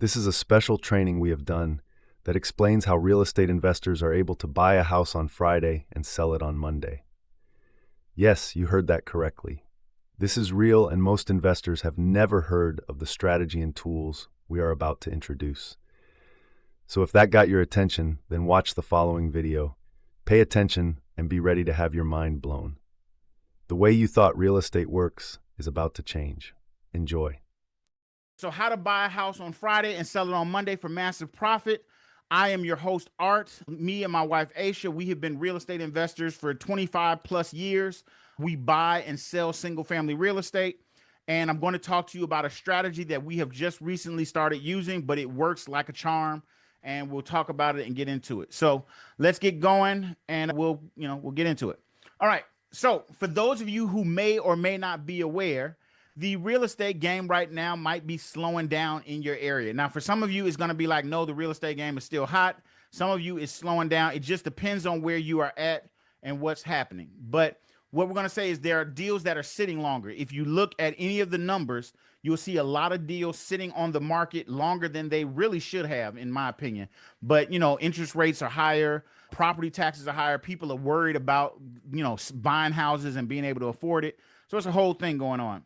This is a special training we have done that explains how real estate investors are able to buy a house on Friday and sell it on Monday. Yes, you heard that correctly. This is real, and most investors have never heard of the strategy and tools we are about to introduce. So if that got your attention, then watch the following video. Pay attention and be ready to have your mind blown. The way you thought real estate works is about to change. Enjoy. So, how to buy a house on Friday and sell it on Monday for massive profit. I am your host, Art. Me and my wife, Aisha, we have been real estate investors for 25 plus years. We buy and sell single family real estate. And I'm going to talk to you about a strategy that we have just recently started using, but it works like a charm. And we'll talk about it and get into it. So let's get going and we'll get into it. All right. So for those of you who may or may not be aware, the real estate game right now might be slowing down in your area. Now, for some of you, it's going to be like, no, the real estate game is still hot. Some of you is slowing down. It just depends on where you are at and what's happening. But what we're going to say is there are deals that are sitting longer. If you look at any of the numbers, you'll see a lot of deals sitting on the market longer than they really should have, in my opinion. But, interest rates are higher. Property taxes are higher. People are worried about, buying houses and being able to afford it. So it's a whole thing going on.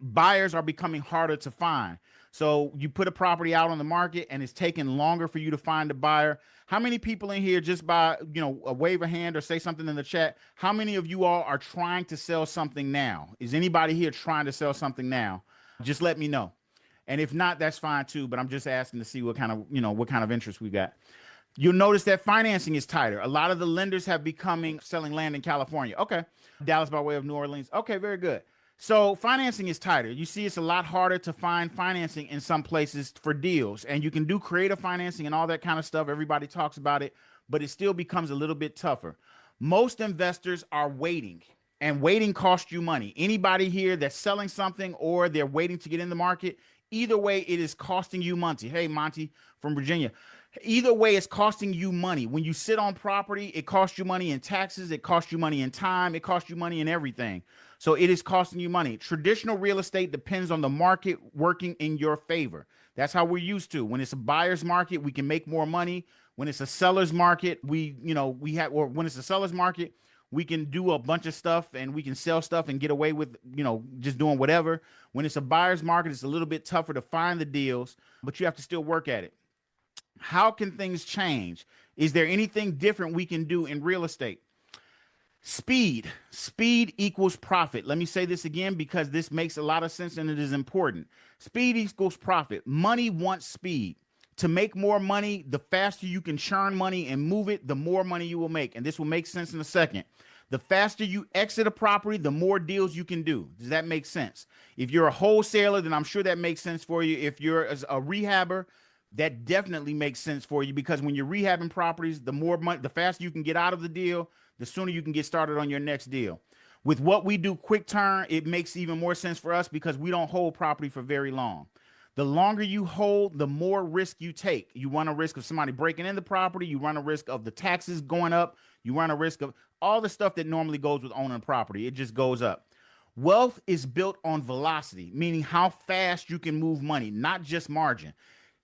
Buyers are becoming harder to find. So you put a property out on the market and it's taking longer for you to find a buyer. How many people in here, just by, a wave a hand or say something in the chat, how many of you all are trying to sell something now? Is anybody here trying to sell something now? Just let me know. And if not, that's fine too, but I'm just asking to see what kind of interest we got. You'll notice that financing is tighter. A lot of the lenders have becoming selling land in California. Okay. Dallas by way of New Orleans. Okay, very good. So financing is tighter. You see, it's a lot harder to find financing in some places for deals, and you can do creative financing and all that kind of stuff. Everybody talks about it, but it still becomes a little bit tougher. Most investors are waiting, and waiting costs you money. Anybody here that's selling something or they're waiting to get in the market, either way, it is costing you money. Hey, Monty from Virginia. Either way, it's costing you money. When you sit on property, it costs you money in taxes, it costs you money in time, it costs you money in everything. So it is costing you money. Traditional real estate depends on the market working in your favor. That's how we're used to. When it's a buyer's market, we can make more money. When it's a seller's market, when it's a seller's market, we can do a bunch of stuff and we can sell stuff and get away with, just doing whatever. When it's a buyer's market, it's a little bit tougher to find the deals, but you have to still work at it. How can things change? Is there anything different we can do in real estate? Speed equals profit. Let me say this again because this makes a lot of sense and it is important. Speed equals profit. Money wants speed. To make more money, the faster you can churn money and move it, the more money you will make. And this will make sense in a second. The faster you exit a property, the more deals you can do. Does that make sense? If you're a wholesaler, then I'm sure that makes sense for you. If you're a rehabber, that definitely makes sense for you because when you're rehabbing properties, the more money, the faster you can get out of the deal, the sooner you can get started on your next deal. With what we do quick turn, it makes even more sense for us because we don't hold property for very long. The longer you hold, the more risk you take. You run a risk of somebody breaking in the property. You run a risk of the taxes going up. You run a risk of all the stuff that normally goes with owning a property. It just goes up. Wealth is built on velocity, meaning how fast you can move money, not just margin.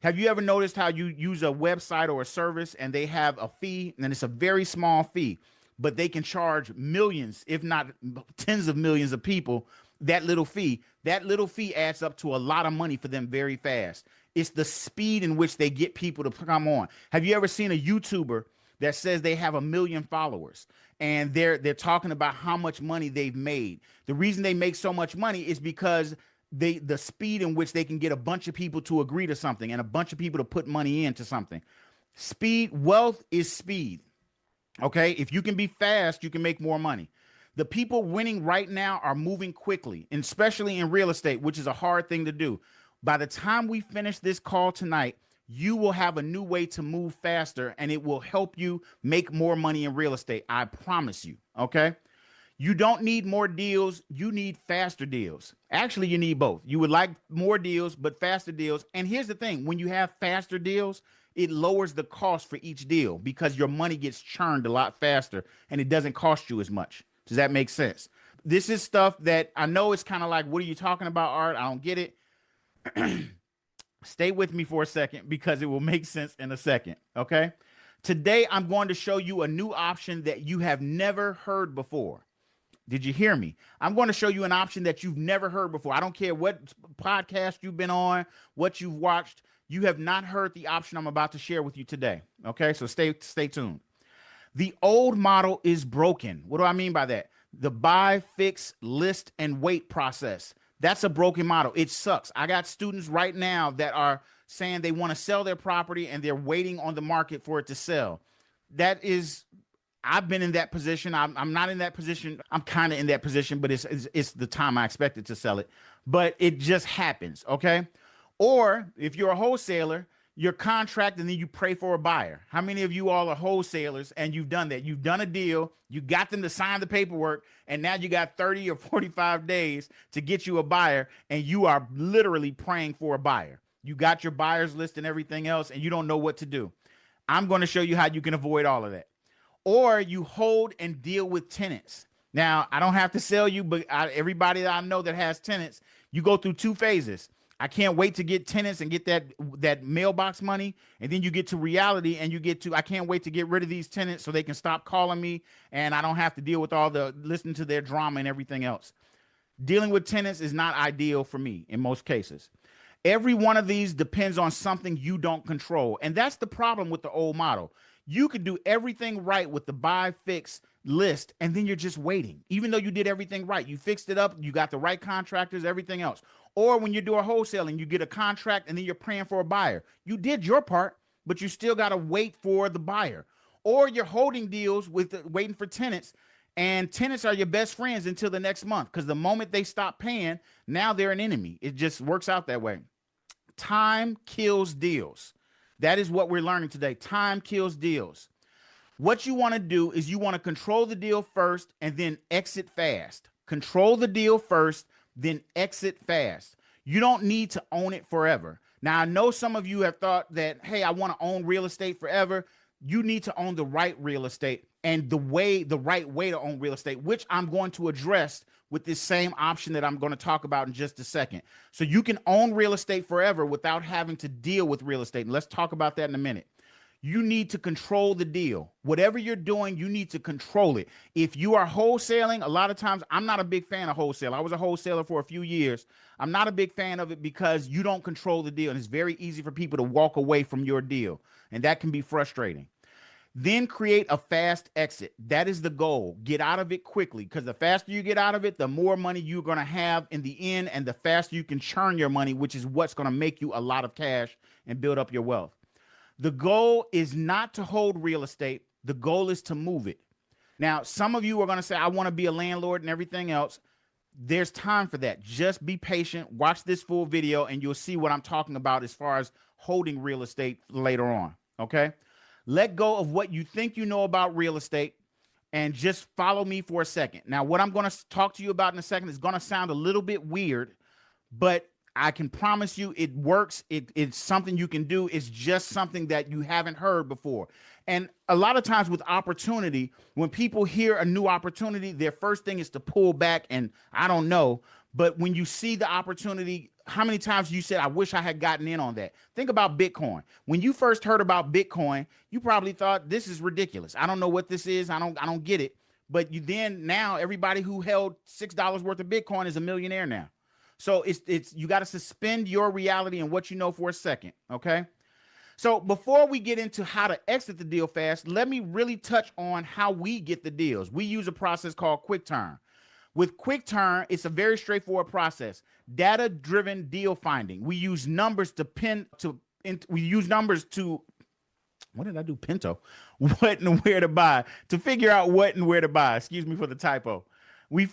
Have you ever noticed how you use a website or a service and they have a fee and it's a very small fee, but they can charge millions, if not tens of millions of people that little fee? That little fee adds up to a lot of money for them very fast. It's the speed in which they get people to come on. Have you ever seen a YouTuber that says they have 1 million followers and they're talking about how much money they've made? The reason they make so much money is because the speed in which they can get a bunch of people to agree to something and a bunch of people to put money into something. Wealth is speed. Okay. If you can be fast, you can make more money. The people winning right now are moving quickly, and especially in real estate, which is a hard thing to do. By the time we finish this call tonight, you will have a new way to move faster and it will help you make more money in real estate. I promise you. Okay. You don't need more deals. You need faster deals. Actually, you need both. You would like more deals, but faster deals. And here's the thing. When you have faster deals, it lowers the cost for each deal because your money gets churned a lot faster and it doesn't cost you as much. Does that make sense? This is stuff that I know it's kind of like, what are you talking about, Art? I don't get it. Stay with me for a second because it will make sense in a second. Okay. Today, I'm going to show you a new option that you have never heard before. Did you hear me? I'm going to show you an option that you've never heard before. I don't care what podcast you've been on, what you've watched. You have not heard the option I'm about to share with you today. Okay, so stay tuned. The old model is broken. What do I mean by that? The buy, fix, list, and wait process. That's a broken model. It sucks. I got students right now that are saying they want to sell their property and they're waiting on the market for it to sell. That is, I've been in that position. I'm not in that position. I'm kind of in that position, but it's the time I expected to sell it. But it just happens, okay? Or if you're a wholesaler, you're contract and then you pray for a buyer. How many of you all are wholesalers and you've done that? You've done a deal, you got them to sign the paperwork, and now you got 30 or 45 days to get you a buyer, and you are literally praying for a buyer. You got your buyers list and everything else, and you don't know what to do. I'm going to show you how you can avoid all of that. Or you hold and deal with tenants. Now, I don't have to sell you, but everybody that I know that has tenants, you go through two phases. I can't wait to get tenants and get that mailbox money. And then you get to reality and you get to, I can't wait to get rid of these tenants so they can stop calling me and I don't have to deal with all the listening to their drama and everything else. Dealing with tenants is not ideal for me in most cases. Every one of these depends on something you don't control. And that's the problem with the old model. You could do everything right with the buy, fix, list, and then you're just waiting. Even though you did everything right, you fixed it up, you got the right contractors, everything else. Or when you do a wholesaling, you get a contract and then you're praying for a buyer. You did your part, but you still got to wait for the buyer. Or you're holding deals with waiting for tenants, and tenants are your best friends until the next month because the moment they stop paying, now they're an enemy. It just works out that way. Time kills deals. That is what we're learning today. Time kills deals. What you want to do is you want to control the deal first and then exit fast. Control the deal first, then exit fast. You don't need to own it forever. Now, I know some of you have thought that, hey, I want to own real estate forever. You need to own the right real estate and the right way to own real estate, which I'm going to address with this same option that I'm going to talk about in just a second. So you can own real estate forever without having to deal with real estate. And let's talk about that in a minute. You need to control the deal. Whatever you're doing, you need to control it. If you are wholesaling, a lot of times, I'm not a big fan of wholesale. I was a wholesaler for a few years. I'm not a big fan of it because you don't control the deal. And it's very easy for people to walk away from your deal. And that can be frustrating. Then create a fast exit. That is the goal. Get out of it quickly, because the faster you get out of it, the more money you're going to have in the end, and the faster you can churn your money, which is what's going to make you a lot of cash and build up your wealth. The goal is not to hold real estate. The goal is to move it. Now, some of you are going to say, I want to be a landlord and everything else. There's time for that. Just be patient. Watch this full video and you'll see what I'm talking about as far as holding real estate later on. Okay. Let go of what you think you know about real estate and just follow me for a second. Now, what I'm going to talk to you about in a second is going to sound a little bit weird, but I can promise you it works. It's something you can do. It's just something that you haven't heard before. And a lot of times with opportunity, when people hear a new opportunity, their first thing is to pull back and I don't know. But when you see the opportunity, how many times you said, I wish I had gotten in on that? Think about Bitcoin. When you first heard about Bitcoin, you probably thought this is ridiculous. I don't know what this is. I don't get it. But now everybody who held $6 worth of Bitcoin is a millionaire now. So you got to suspend your reality and what you know for a second. Okay. So before we get into how to exit the deal fast, let me really touch on how we get the deals. We use a process called Quick Turn. With Quick Turn, it's a very straightforward process. Data-driven deal finding. We use numbers to what did I do? Pinto. What and where to buy. To figure out what and where to buy. Excuse me for the typo. We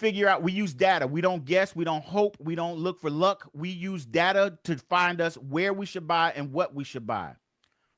use data. We don't guess. We don't hope. We don't look for luck. We use data to find us where we should buy and what we should buy.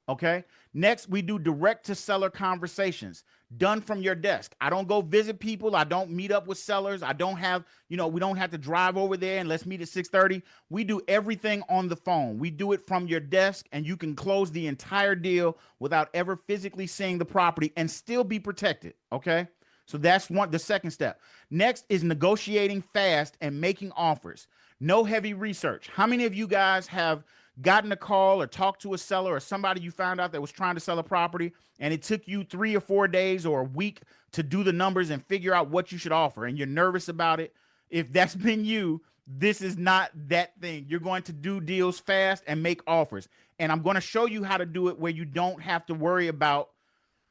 Okay. Next, we do direct to seller conversations done from your desk. I don't go visit people. I don't meet up with sellers. I don't have, we don't have to drive over there and let's meet at 6:30. We do everything on the phone. We do it from your desk and you can close the entire deal without ever physically seeing the property and still be protected. Okay. So that's the second step. Next is negotiating fast and making offers. No heavy research. How many of you guys have gotten a call or talked to a seller or somebody you found out that was trying to sell a property, and it took you 3 or 4 days or a week to do the numbers and figure out what you should offer, and you're nervous about it? If that's been you, this is not that thing. You're going to do deals fast and make offers. And I'm going to show you how to do it where you don't have to worry about,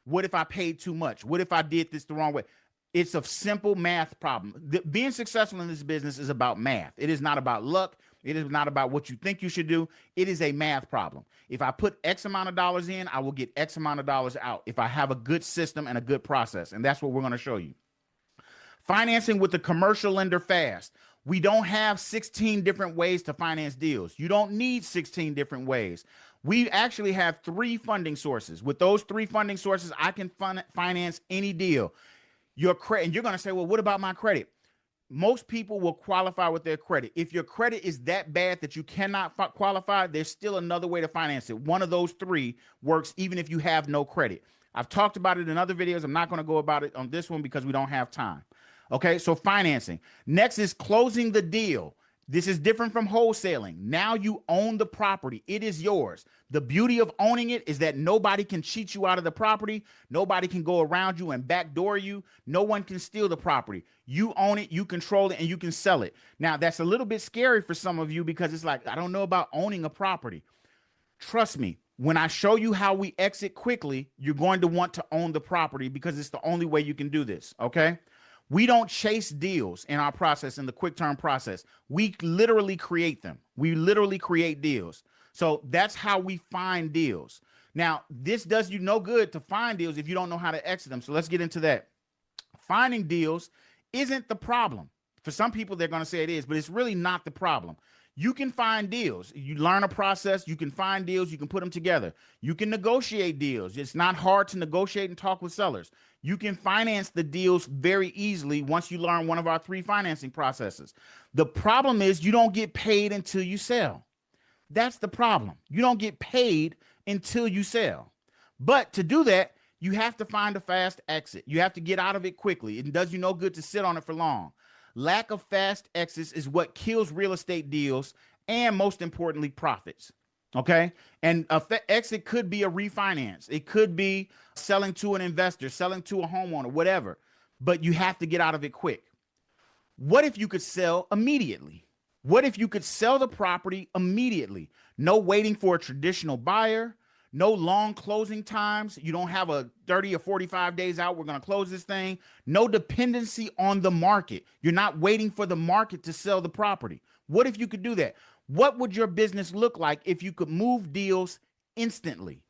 what if I paid too much? What if I did this the wrong way? It's a simple math problem. Being successful in this business is about math. It is not about luck. It is not about what you think you should do. It is a math problem. If I put X amount of dollars in, I will get X amount of dollars out if I have a good system and a good process. And that's what we're going to show you. Financing with the commercial lender fast. We don't have 16 different ways to finance deals. You don't need 16 different ways. We actually have 3 funding sources. With those 3 funding sources, I can finance any deal. Your credit, and you're going to say, well, what about my credit? Most people will qualify with their credit. If your credit is that bad that you cannot qualify, there's still another way to finance it. One of those 3 works even if you have no credit. I've talked about it in other videos. I'm not going to go about it on this one because we don't have time. Okay, so financing. Next is closing the deal. This is different from wholesaling. Now you own the property. It is yours. The beauty of owning it is that nobody can cheat you out of the property. Nobody can go around you and backdoor you. No one can steal the property. You own it, you control it, and you can sell it. Now, that's a little bit scary for some of you because it's like, I don't know about owning a property. Trust me, when I show you how we exit quickly, you're going to want to own the property because it's the only way you can do this, okay? We don't chase deals in our process, in the quick turn process. We literally create them. We literally create deals. So that's how we find deals. Now, this does you no good to find deals if you don't know how to exit them. So let's get into that. Finding deals isn't the problem. For some people, they're going to say it is, but it's really not the problem. You can find deals. You learn a process. You can find deals. You can put them together. You can negotiate deals. It's not hard to negotiate and talk with sellers. You can finance the deals very easily once you learn one of our 3 financing processes. The problem is you don't get paid until you sell. That's the problem. You don't get paid until you sell. But to do that, you have to find a fast exit. You have to get out of it quickly. It does you no good to sit on it for long. Lack of fast exits is what kills real estate deals and, most importantly, profits. Okay. And an exit could be a refinance. It could be selling to an investor, selling to a homeowner, whatever. But you have to get out of it quick. What if you could sell immediately? What if you could sell the property immediately? No waiting for a traditional buyer. No long closing times. You don't have a 30 or 45 days out. We're going to close this thing. No dependency on the market. You're not waiting for the market to sell the property. What if you could do that? What would your business look like if you could move deals instantly?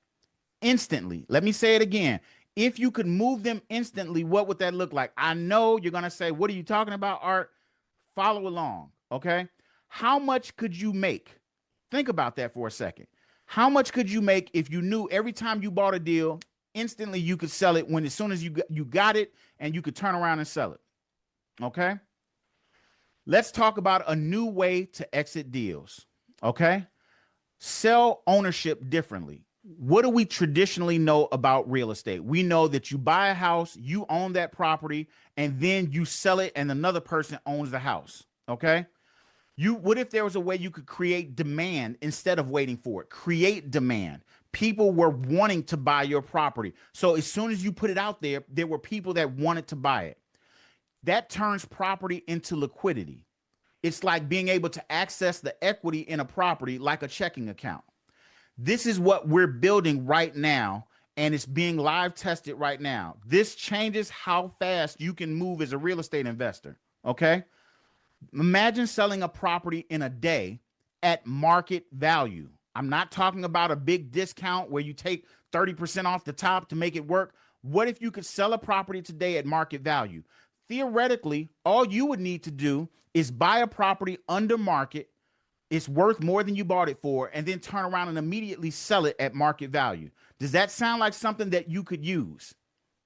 Instantly. Let me say it again. If you could move them instantly, what would that look like? I know you're going to say, what are you talking about, Art? Follow along. Okay. How much could you make? Think about that for a second. How much could you make if you knew every time you bought a deal, instantly you could sell it when as soon as you got it and you could turn around and sell it? Okay. Let's talk about a new way to exit deals. Okay. Sell ownership differently. What do we traditionally know about real estate? We know that you buy a house, you own that property, and then you sell it and another person owns the house. Okay. What if there was a way you could create demand instead of waiting for it? Create demand. People were wanting to buy your property. So as soon as you put it out there, there were people that wanted to buy it. That turns property into liquidity. It's like being able to access the equity in a property like a checking account. This is what we're building right now, and it's being live tested right now. This changes how fast you can move as a real estate investor. Okay. Imagine selling a property in a day at market value. I'm not talking about a big discount where you take 30% off the top to make it work. What if you could sell a property today at market value? Theoretically, all you would need to do is buy a property under market. It's worth more than you bought it for, and then turn around and immediately sell it at market value. Does that sound like something that you could use?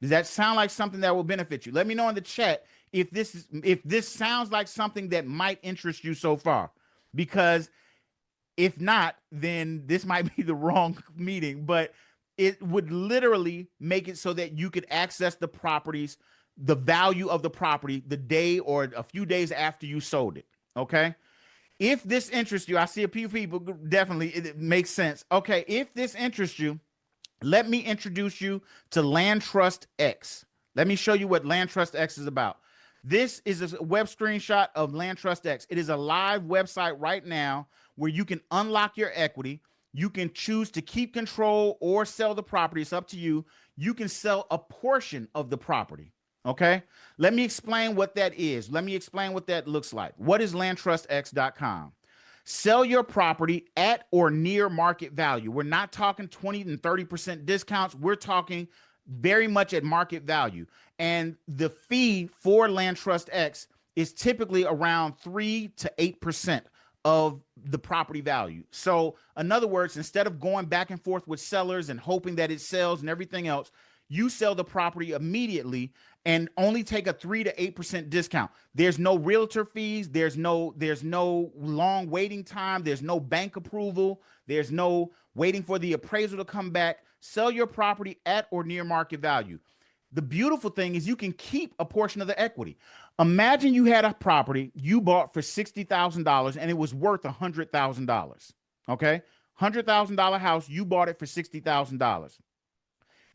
Does that sound like something that will benefit you? Let me know in the chat if this sounds like something that might interest you so far, because if not, then this might be the wrong meeting, but it would literally make it so that you could access the properties, the value of the property, the day or a few days after you sold it. Okay. If this interests you, I see a few people, definitely, it makes sense. Okay, if this interests you, let me introduce you to Land Trust X. Let me show you what Land Trust X is about. This is a web screenshot of Land Trust X. It is a live website right now where you can unlock your equity. You can choose to keep control or sell the property. It's up to you. You can sell a portion of the property. Okay. Let me explain what that is. Let me explain what that looks like. What is landtrustx.com? Sell your property at or near market value. We're not talking 20 and 30% discounts. We're talking very much at market value. And the fee for Land Trust X is typically around 3 to 8% of the property value. So in other words, instead of going back and forth with sellers and hoping that it sells and everything else, you sell the property immediately and only take a 3 to 8% discount. There's no realtor fees. There's no long waiting time. There's no bank approval. There's no waiting for the appraisal to come back. Sell your property at or near market value. The beautiful thing is you can keep a portion of the equity. Imagine you had a property you bought for $60,000 and it was worth $100,000. Okay? $100,000 house, you bought it for $60,000.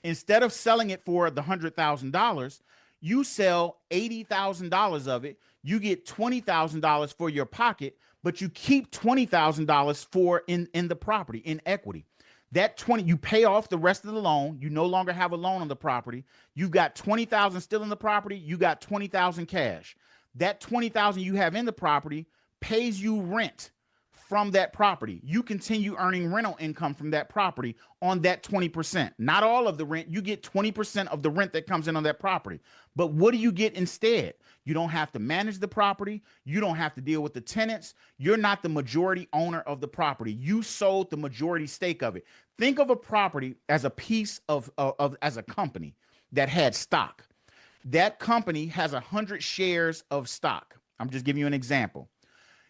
Instead of selling it for the $100,000, you sell $80,000 of it. You get $20,000 for your pocket, but you keep $20,000 for in the property in equity. That 20, you pay off the rest of the loan. You no longer have a loan on the property. You got 20,000 still in the property. You got 20,000 cash. That 20,000 you have in the property pays you rent from that property. You continue earning rental income from that property on that 20%. Not all of the rent. You get 20% of the rent that comes in on that property. But what do you get instead? You don't have to manage the property. You don't have to deal with the tenants. You're not the majority owner of the property. You sold the majority stake of it. Think of a property as a piece of as a company that had stock. That company has 100 shares of stock. I'm just giving you an example.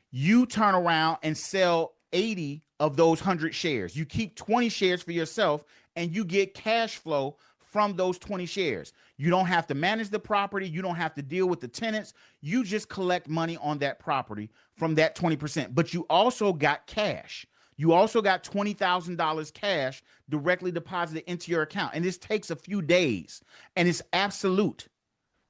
You turn around and sell 80 of those 100 shares. You keep 20 shares for yourself and you get cash flow from those 20 shares. You don't have to manage the property. You don't have to deal with the tenants. You just collect money on that property from that 20%. But you also got cash. You also got $20,000 cash directly deposited into your account. And this takes a few days and it's absolute.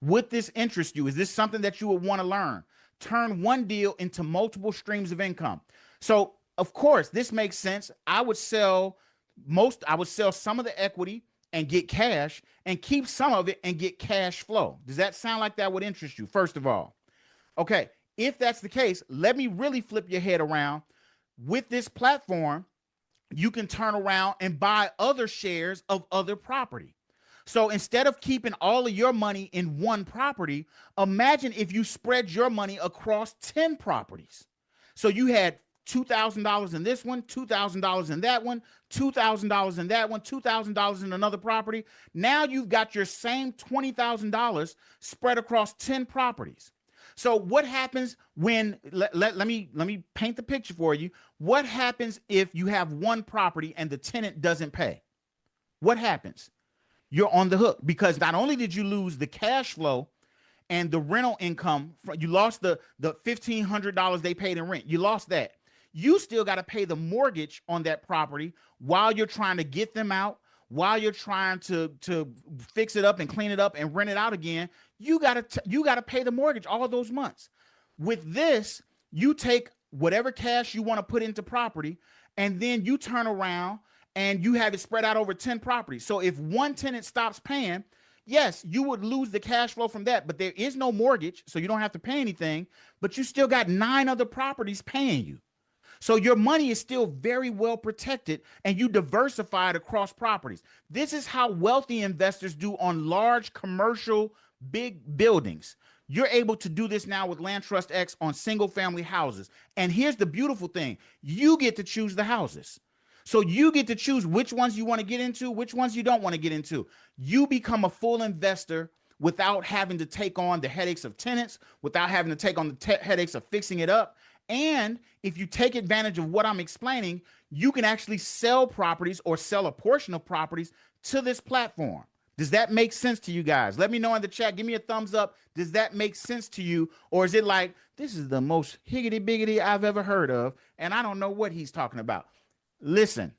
Would this interest you? Is this something that you would want to learn? Turn one deal into multiple streams of income. So, of course, this makes sense. I would sell some of the equity and get cash and keep some of it and get cash flow. Does that sound like that would interest you? First of all, okay, if that's the case, let me really flip your head around. With this platform, you can turn around and buy other shares of other property. So instead of keeping all of your money in one property, imagine if you spread your money across 10 properties. So you had $2,000 in this one, $2,000 in that one, $2,000 in that one, $2,000 in another property. Now you've got your same $20,000 spread across 10 properties. So what happens when, let me paint the picture for you. What happens if you have one property and the tenant doesn't pay? What happens? You're on the hook because not only did you lose the cash flow and the rental income, you lost the $1,500 they paid in rent. You lost that. You still got to pay the mortgage on that property while you're trying to get them out, while you're trying to fix it up and clean it up and rent it out again. You got to pay the mortgage all those months. With this, you take whatever cash you want to put into property and then you turn around and you have it spread out over 10 properties. So if one tenant stops paying, yes, you would lose the cash flow from that, but there is no mortgage, so you don't have to pay anything, but you still got 9 other properties paying you. So your money is still very well protected and you diversified across properties. This is how wealthy investors do on large commercial big buildings. You're able to do this now with Land Trust X on single family houses. And here's the beautiful thing. You get to choose the houses. So you get to choose which ones you want to get into, which ones you don't want to get into. You become a full investor without having to take on the headaches of tenants, without having to take on the headaches of fixing it up. And if you take advantage of what I'm explaining, you can actually sell properties or sell a portion of properties to this platform. Does that make sense to you guys? Let me know in the chat. Give me a thumbs up. Does that make sense to you? Or is it like, this is the most higgity biggity I've ever heard of, and I don't know what he's talking about? Listen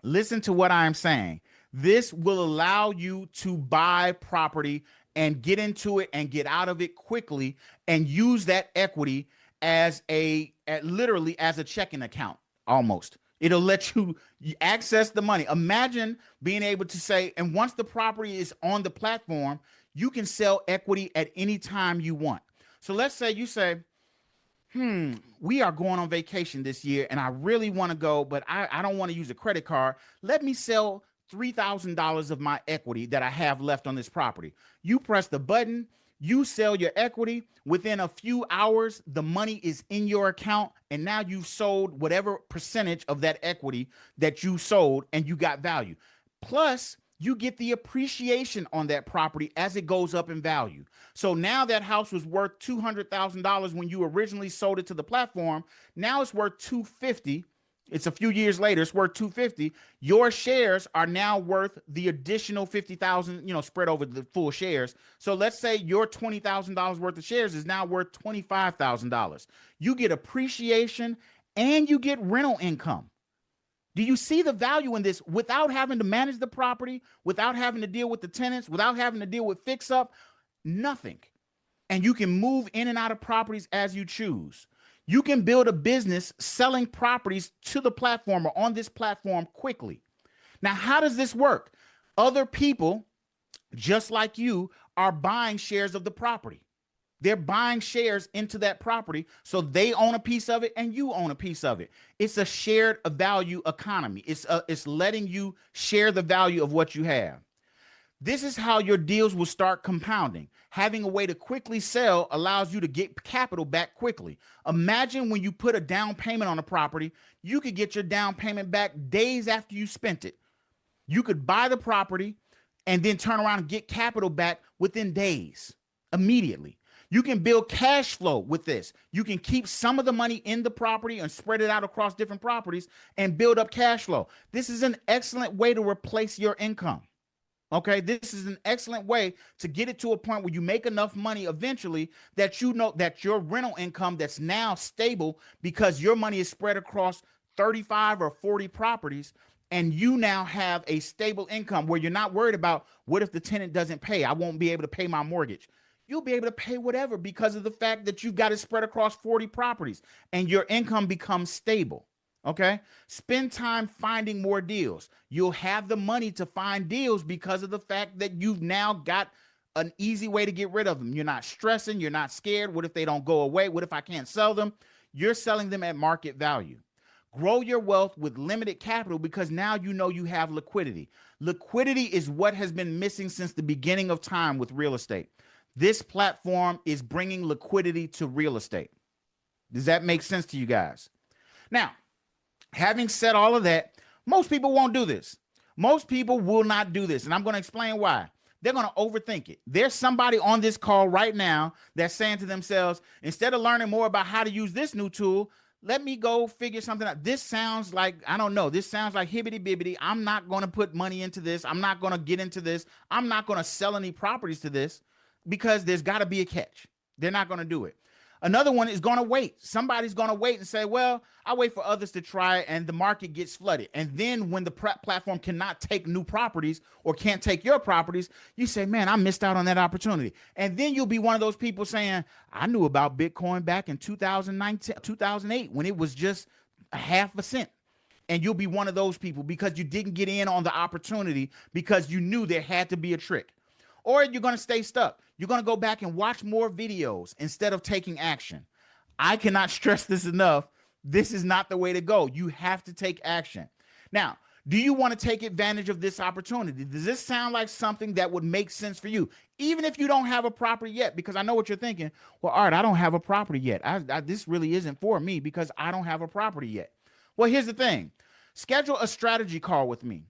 to what I'm saying. This will allow you to buy property and get into it and get out of it quickly and use that equity as literally as a checking account almost. It'll let you access the money. Imagine being able to say, and once the property is on the platform, you can sell equity at any time you want. So let's say you say, we are going on vacation this year and I really want to go, but I don't want to use a credit card. Let me sell $3,000 of my equity that I have left on this property. You press the button, you sell your equity. Within a few hours, the money is in your account, and now you've sold whatever percentage of that equity that you sold, and you got value. Plus, you get the appreciation on that property as it goes up in value. So now that house was worth $200,000 when you originally sold it to the platform. Now it's worth $250,000. It's a few years later, it's worth $250,000. Your shares are now worth the additional $50,000, spread over the full shares. So let's say your $20,000 worth of shares is now worth $25,000. You get appreciation and you get rental income. Do you see the value in this without having to manage the property, without having to deal with the tenants, without having to deal with fix up? Nothing. And you can move in and out of properties as you choose. You can build a business selling properties to the platform or on this platform quickly. Now, how does this work? Other people, just like you, are buying shares of the property. They're buying shares into that property, so they own a piece of it and you own a piece of it. It's a shared value economy. It's letting you share the value of what you have. This is how your deals will start compounding. Having a way to quickly sell allows you to get capital back quickly. Imagine when you put a down payment on a property, you could get your down payment back days after you spent it. You could buy the property and then turn around and get capital back within days, immediately. You can build cash flow with this. You can keep some of the money in the property and spread it out across different properties and build up cash flow. This is an excellent way to replace your income. Okay, this is an excellent way to get it to a point where you make enough money eventually that you know that your rental income that's now stable because your money is spread across 35 or 40 properties, and you now have a stable income where you're not worried about what if the tenant doesn't pay? I won't be able to pay my mortgage. You'll be able to pay whatever because of the fact that you've got it spread across 40 properties and your income becomes stable. Okay, spend time finding more deals. You'll have the money to find deals because of the fact that you've now got an easy way to get rid of them. You're not stressing. You're not scared. What if they don't go away? What if I can't sell them? You're selling them at market value. Grow your wealth with limited capital because now you know you have liquidity. Liquidity is what has been missing since the beginning of time with real estate. This platform is bringing liquidity to real estate. Does that make sense to you guys? Now, having said all of that, most people won't do this. Most people will not do this. And I'm going to explain why. They're going to overthink it. There's somebody on this call right now that's saying to themselves, instead of learning more about how to use this new tool, let me go figure something out. This sounds like, I don't know. This sounds like hibbity bibbity. I'm not going to put money into this. I'm not going to get into this. I'm not going to sell any properties to this because there's got to be a catch. They're not going to do it. Another one is going to wait. Somebody's going to wait and say, well, I wait for others to try and the market gets flooded. And then when the platform cannot take new properties or can't take your properties, you say, man, I missed out on that opportunity. And then you'll be one of those people saying, I knew about Bitcoin back in 2019, 2008 when it was just a half a cent. And you'll be one of those people because you didn't get in on the opportunity because you knew there had to be a trick. Or you're going to stay stuck. You're going to go back and watch more videos instead of taking action. I cannot stress this enough. This is not the way to go. You have to take action. Now, do you want to take advantage of this opportunity? Does this sound like something that would make sense for you? Even if you don't have a property yet, because I know what you're thinking. Well, Art, I don't have a property yet. This really isn't for me because I don't have a property yet. Well, here's the thing. Schedule a strategy call with me.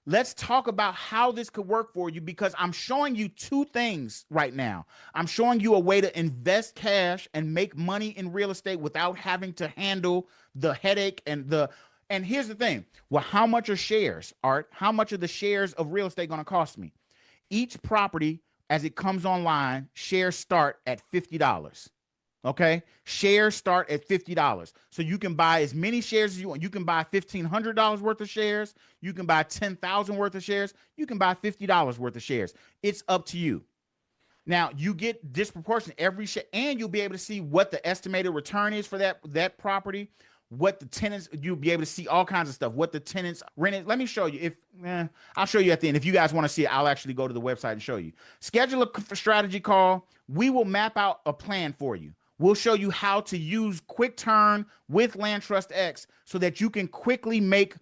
Let's talk about how this could work for you because I'm showing you two things right now. I'm showing you a way to invest cash and make money in real estate without having to handle the headache and here's the thing. Well, how much are shares, Art? How much are the shares of real estate going to cost me? each property, as it comes online, shares start at $50. Okay, shares start at $50. So you can buy as many shares as you want. You can buy $1,500 worth of shares. You can buy 10,000 worth of shares. You can buy $50 worth of shares. It's up to you. Now you get disproportionate every share, and you'll be able to see what the estimated return is for that property, what the tenants, you'll be able to see all kinds of stuff, what the tenants rented. Let me show you. I'll show you at the end. If you guys want to see it, I'll actually go to the website and show you. Schedule a strategy call. We will map out a plan for you. We'll show you how to use Quick Turn with LandTrustX so that you can quickly make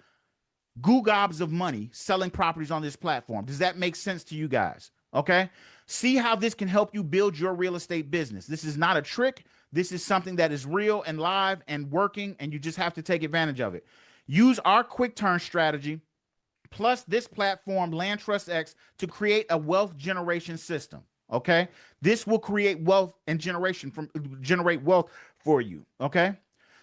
goo gobs of money selling properties on this platform. Does that make sense to you guys? Okay. See how this can help you build your real estate business. This is not a trick. This is something that is real and live and working, and you just have to take advantage of it. Use our Quick Turn strategy plus this platform, LandTrustX, to create a wealth generation system. Okay, this will create wealth and generate wealth for you. Okay,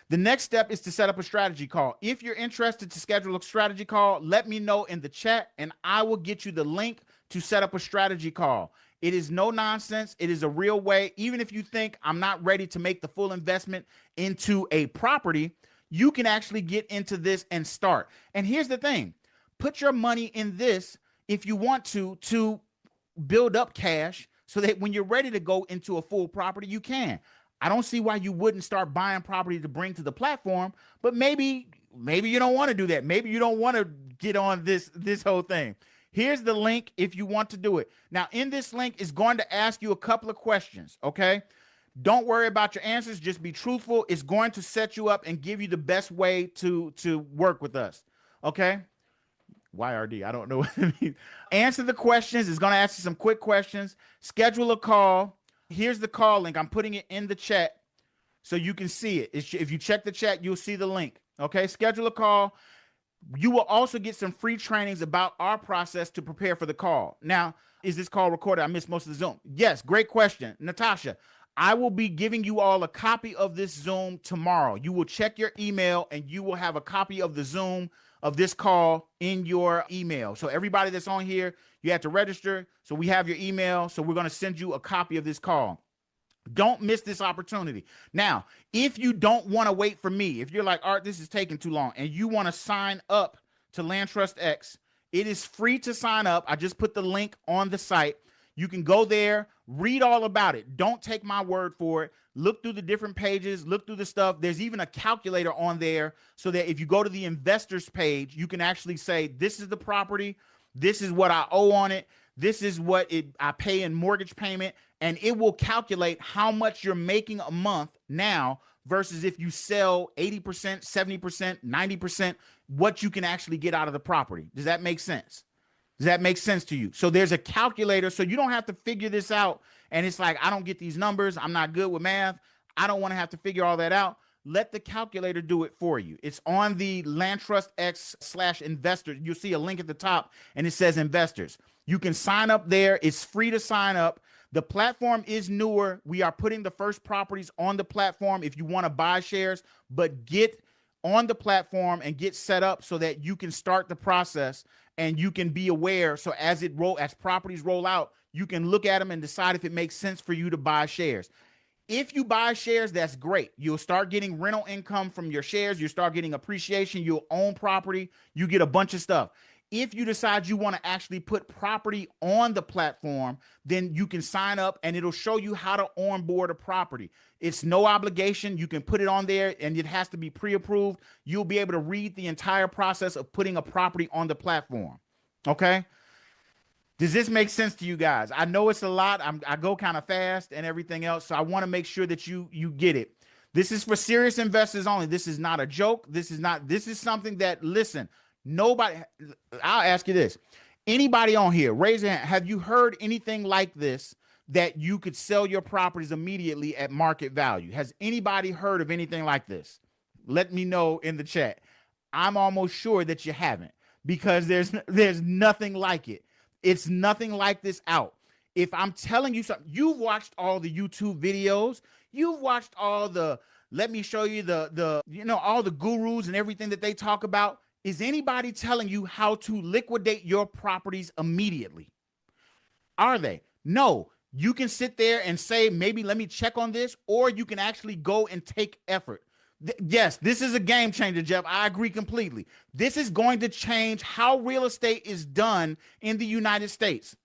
the next step is to set up a strategy call. If you're interested to schedule a strategy call, let me know in the chat and I will get you the link to set up a strategy call. It is no nonsense. It is a real way. Even if you think I'm not ready to make the full investment into a property, you can actually get into this and start. And here's the thing, put your money in this if you want to build up cash, so that when you're ready to go into a full property, you can. I don't see why you wouldn't start buying property to bring to the platform, but maybe you don't want to do that. Maybe you don't want to get on this whole thing. Here's the link if you want to do it. Now, in this link is going to ask you a couple of questions, okay? Don't worry about your answers. Just be truthful. It's going to set you up and give you the best way to work with us, okay? YRD, I don't know what it means. Answer the questions. It's going to ask you some quick questions. Schedule a call. Here's the call link. I'm putting it in the chat so you can see it. If you check the chat, you'll see the link. Okay, schedule a call. You will also get some free trainings about our process to prepare for the call. Now, is this call recorded? I missed most of the Zoom. Yes, great question. Natasha, I will be giving you all a copy of this Zoom tomorrow. You will check your email and you will have a copy of the Zoom of this call in your email. So everybody that's on here, you have to register. So we have your email. So we're going to send you a copy of this call. Don't miss this opportunity. Now, if you don't want to wait for me, if you're like, Art, this is taking too long, and you want to sign up to LandTrustX, it is free to sign up. I just put the link on the site. You can go there, read all about it. Don't take my word for it. Look through the different pages, look through the stuff. There's even a calculator on there so that if you go to the investors page, you can actually say, this is the property, this is what I owe on it, this is what I pay in mortgage payment, and it will calculate how much you're making a month now versus if you sell 80%, 70%, 90%, what you can actually get out of the property. Does that make sense? Does that make sense to you? So there's a calculator, so you don't have to figure this out. And it's like, I don't get these numbers. I'm not good with math. I don't want to have to figure all that out. Let the calculator do it for you. It's on the LandTrustX/investors. You'll see a link at the top and it says investors. You can sign up there. It's free to sign up. The platform is newer. We are putting the first properties on the platform if you want to buy shares, but get on the platform and get set up so that you can start the process and you can be aware. So as properties roll out, you can look at them and decide if it makes sense for you to buy shares. If you buy shares, that's great. You'll start getting rental income from your shares. You start getting appreciation. You'll own property. You get a bunch of stuff. If you decide you want to actually put property on the platform, then you can sign up and it'll show you how to onboard a property. It's no obligation. You can put it on there and it has to be pre-approved. You'll be able to read the entire process of putting a property on the platform. Okay? Does this make sense to you guys? I know it's a lot. I go kind of fast and everything else, so I want to make sure that you get it. This is for serious investors only. This is not a joke. This is something that, listen, nobody, I'll ask you this. Anybody on here, raise your hand. Have you heard anything like this, that you could sell your properties immediately at market value? Has anybody heard of anything like this? Let me know in the chat. I'm almost sure that you haven't, because there's nothing like it. It's nothing like this out. If I'm telling you something, you've watched all the YouTube videos, you've watched all the, let me show you all the gurus and everything that they talk about. Is anybody telling you how to liquidate your properties immediately? Are they? No. You can sit there and say, maybe let me check on this, or you can actually go and take effort. Yes, this is a game changer, Jeff. I agree completely. This is going to change how real estate is done in the United States.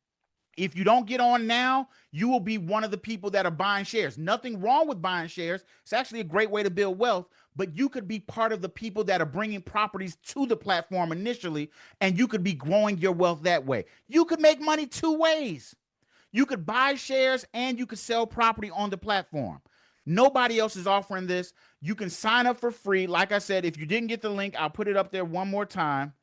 If you don't get on now, you will be one of the people that are buying shares. Nothing wrong with buying shares. It's actually a great way to build wealth, but you could be part of the people that are bringing properties to the platform initially, and you could be growing your wealth that way. You could make money two ways. You could buy shares and you could sell property on the platform. Nobody else is offering this. You can sign up for free. Like I said, if you didn't get the link, I'll put it up there one more time.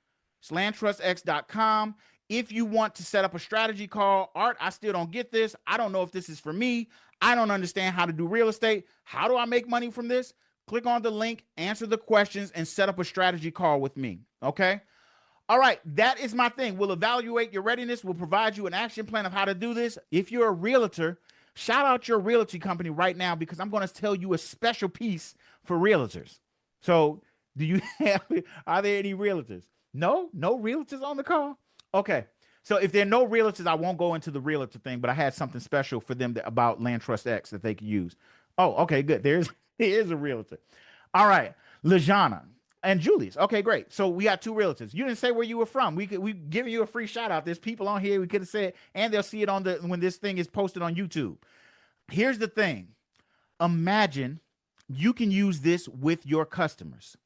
It's landtrustx.com. If you want to set up a strategy call, Art, I still don't get this. I don't know if this is for me. I don't understand how to do real estate. How do I make money from this? Click on the link, answer the questions, and set up a strategy call with me. Okay? All right, that is my thing. We'll evaluate your readiness. We'll provide you an action plan of how to do this. If you're a realtor, shout out your realty company right now, because I'm going to tell you a special piece for realtors. So do you have, are there any realtors? No realtors on the call? Okay. So if there are no realtors, I won't go into the realtor thing, but I had something special for them about Land Trust X that they could use. Oh, okay, good. There is a realtor. All right. Lejana and Julius. Okay, great. So we got two realtors. You didn't say where you were from. We giving you a free shout out. There's people on here we could have said, and they'll see it on when this thing is posted on YouTube. Here's the thing. Imagine you can use this with your customers.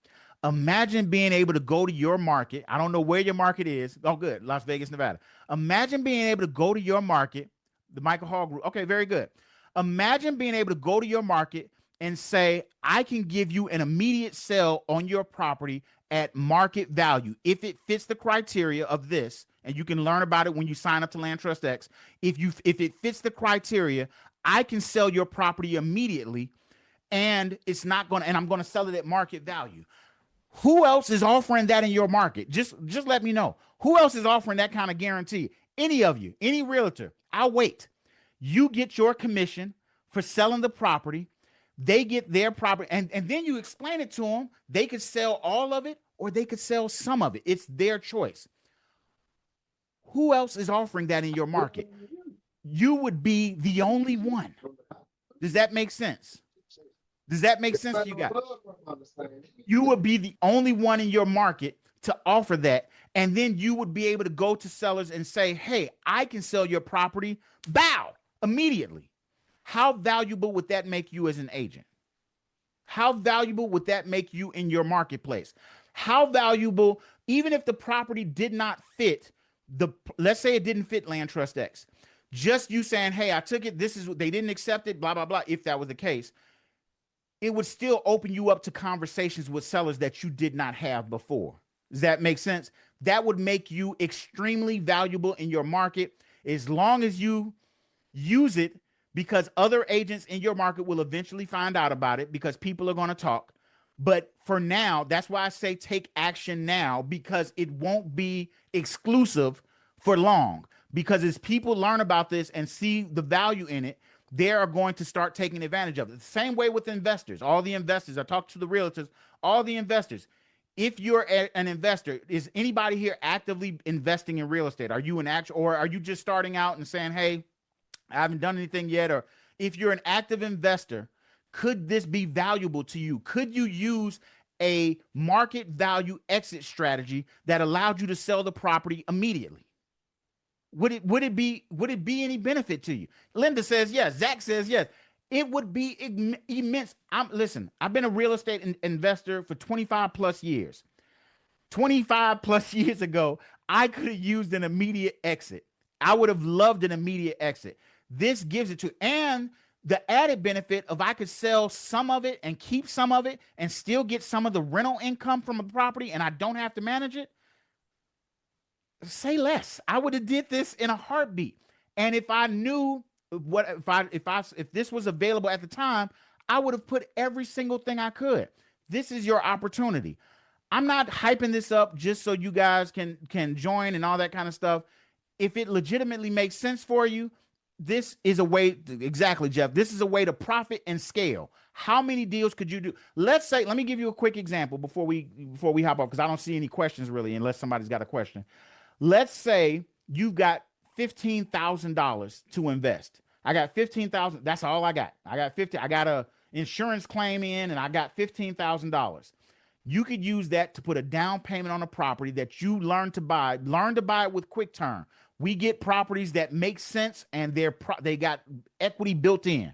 Imagine being able to go to your market. I don't know where your market is. Oh, good. Las Vegas, Nevada. Imagine being able to go to your market, the Michael Hall Group. Okay, very good. Imagine being able to go to your market and say, I can give you an immediate sale on your property at market value if it fits the criteria of this. And you can learn about it when you sign up to Land Trust X. If it fits the criteria, I can sell your property immediately, and it's not going to, and I'm going to sell it at market value. Who else is offering that in your market? Just let me know. Who else is offering that kind of guarantee? Any of you, any realtor, I'll wait. You get your commission for selling the property. They get their property, and then you explain it to them. They could sell all of it or they could sell some of it. It's their choice. Who else is offering that in your market? You would be the only one. Does that make sense? Does that make sense to you guys? You would be the only one in your market to offer that. And then you would be able to go to sellers and say, hey, I can sell your property, bow, immediately. How valuable would that make you as an agent? How valuable would that make you in your marketplace? How valuable, even if the property did not fit let's say it didn't fit Land Trust X, just you saying, hey, I took it, they didn't accept it, blah, blah, blah. If that was the case, it would still open you up to conversations with sellers that you did not have before. Does that make sense? That would make you extremely valuable in your market as long as you use it, because other agents in your market will eventually find out about it because people are going to talk. But for now, that's why I say take action now, because it won't be exclusive for long. Because as people learn about this and see the value in it, they are going to start taking advantage of it. The same way with investors. All the investors, I talked to the realtors, all the investors. If you're an investor, is anybody here actively investing in real estate? Are you or are you just starting out and saying, hey, I haven't done anything yet? Or if you're an active investor, could this be valuable to you? Could you use a market value exit strategy that allowed you to sell the property immediately? Would it be any benefit to you? Linda says yes. Zach says yes. It would be immense. Listen, I've been a real estate investor for 25 plus years. 25 plus years ago, I could have used an immediate exit. I would have loved an immediate exit. This gives it to, and the added benefit of I could sell some of it and keep some of it and still get some of the rental income from a property, and I don't have to manage it. Say less. I would have did this in a heartbeat. And if I knew if this was available at the time, I would have put every single thing I could. This is your opportunity. I'm not hyping this up just so you guys can join and all that kind of stuff. If it legitimately makes sense for you, this is a way exactly, Jeff. This is a way to profit and scale. How many deals could you do? Let's say, let me give you a quick example before we hop off, because I don't see any questions really, unless somebody's got a question. Let's say you've got $15,000 to invest. I got 15,000. That's all I got. I got 50. I got a insurance claim in and I got $15,000. You could use that to put a down payment on a property that you learn to buy. Learn to buy it with QuickTurn. We get properties that make sense and they got equity built in.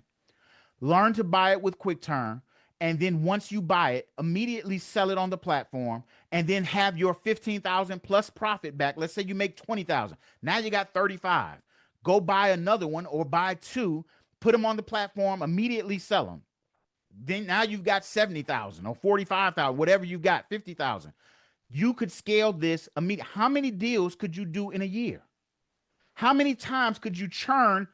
Learn to buy it with QuickTurn. And then once you buy it, immediately sell it on the platform and then have your 15,000 plus profit back. Let's say you make 20,000. Now you got 35. Go buy another one or buy two, put them on the platform, immediately sell them. Then now you've got 70,000 or 45,000, whatever you got, 50,000. You could scale this immediately. How many deals could you do in a year? How many times could you churn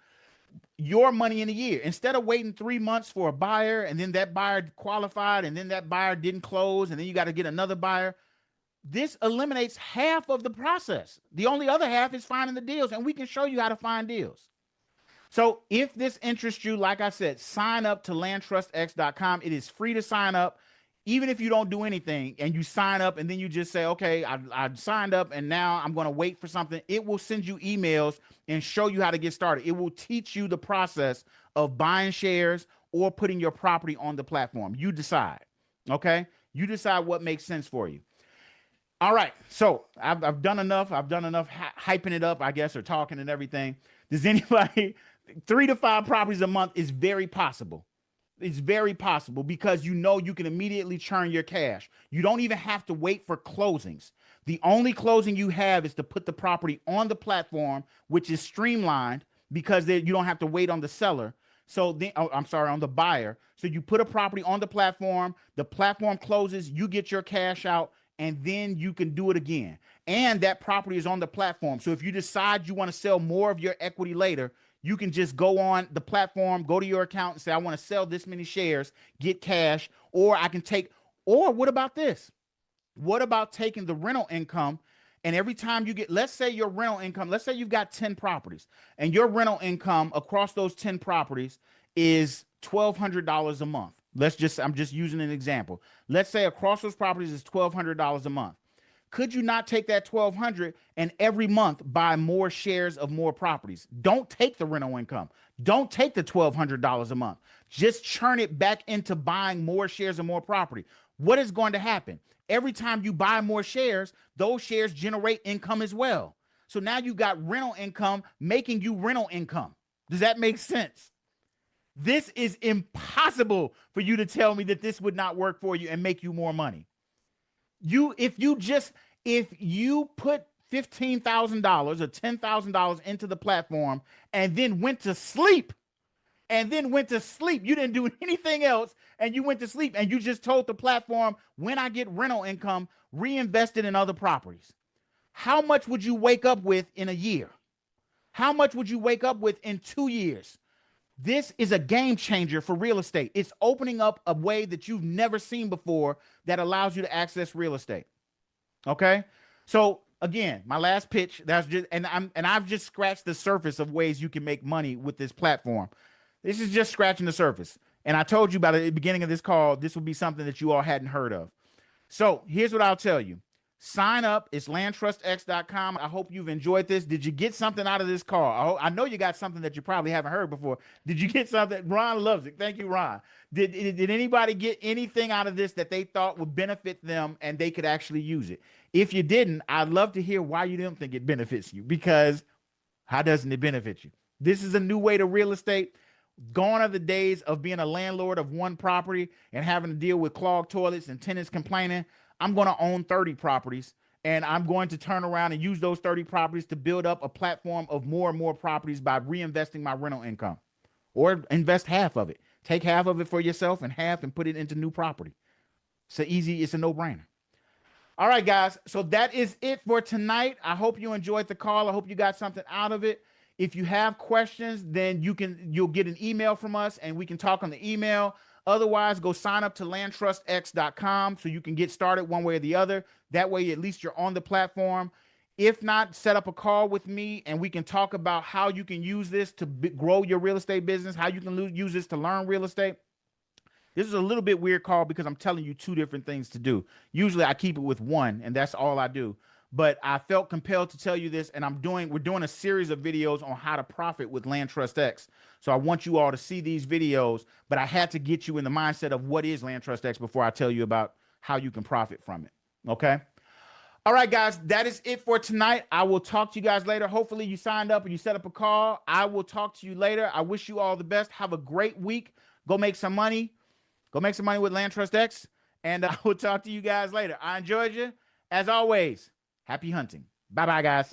your money in a year instead of waiting 3 months for a buyer and then that buyer qualified and then that buyer didn't close and then you got to get another buyer? This eliminates half of the process. The only other half is finding the deals, and we can show you how to find deals. So if this interests you, like I said, sign up to landtrustx.com. It is free to sign up. Even if you don't do anything and you sign up and then you just say, okay, I signed up and now I'm going to wait for something, it will send you emails and show you how to get started. It will teach you the process of buying shares or putting your property on the platform. You decide, okay? You decide what makes sense for you. All right, so I've done enough. I've done enough hyping it up, I guess, or talking and everything. Does anybody, 3 to 5 properties a month is very possible. It's very possible because you know you can immediately churn your cash. You don't even have to wait for closings. The only closing you have is to put the property on the platform, which is streamlined because you don't have to wait on the seller. So then, on the buyer. So you put a property on the platform closes, you get your cash out, and then you can do it again. And that property is on the platform. So if you decide you want to sell more of your equity later, you can just go on the platform, go to your account and say, I want to sell this many shares, get cash, or what about this? What about taking the rental income and every time you get, let's say your rental income, let's say you've got 10 properties and your rental income across those 10 properties is $1,200 a month. I'm just using an example. Let's say across those properties is $1,200 a month. Could you not take that $1,200 and every month buy more shares of more properties? Don't take the rental income. Don't take the $1,200 a month. Just churn it back into buying more shares of more property. What is going to happen? Every time you buy more shares, those shares generate income as well. So now you got rental income making you rental income. Does that make sense? This is impossible for you to tell me that this would not work for you and make you more money. If you put $15,000 or $10,000 into the platform and then went to sleep, you didn't do anything else and you went to sleep and you just told the platform, when I get rental income, reinvest it in other properties. How much would you wake up with in a year? How much would you wake up with in 2 years? This is a game changer for real estate. It's opening up a way that you've never seen before that allows you to access real estate. Okay? So again, my last pitch, I've just scratched the surface of ways you can make money with this platform. This is just scratching the surface. And I told you about it at the beginning of this call, this would be something that you all hadn't heard of. So here's what I'll tell you. Sign up. It's landtrustx.com. I hope you've enjoyed this. Did you get something out of this call? I know you got something that you probably haven't heard before. Did you get something? Ron loves it. Thank you, Ron. Did anybody get anything out of this that they thought would benefit them and they could actually use it? If you didn't, I'd love to hear why you didn't think it benefits you, because how doesn't it benefit you? This is a new way to real estate. Gone are the days of being a landlord of one property and having to deal with clogged toilets and tenants complaining. I'm going to own 30 properties and I'm going to turn around and use those 30 properties to build up a platform of more and more properties by reinvesting my rental income, or invest half of it. Take half of it for yourself and half and put it into new property. It's a no-brainer. All right, guys. So that is it for tonight. I hope you enjoyed the call. I hope you got something out of it. If you have questions, then you'll get an email from us and we can talk on the email. Otherwise, go sign up to landtrustx.com so you can get started one way or the other. That way, at least you're on the platform. If not, set up a call with me and we can talk about how you can use this to grow your real estate business, how you can use this to learn real estate. This is a little bit weird call because I'm telling you 2 different things to do. Usually I keep it with one and that's all I do. but I felt compelled to tell you this, and we're doing a series of videos on how to profit with Land Trust X. So I want you all to see these videos, but I had to get you in the mindset of what is Land Trust X before I tell you about how you can profit from it. Okay. All right, guys, that is it for tonight. I will talk to you guys later. Hopefully you signed up and you set up a call. I will talk to you later. I wish you all the best. Have a great week. Go make some money. Go make some money with Land Trust X. And I will talk to you guys later. I enjoyed you. As always, happy hunting. Bye-bye, guys.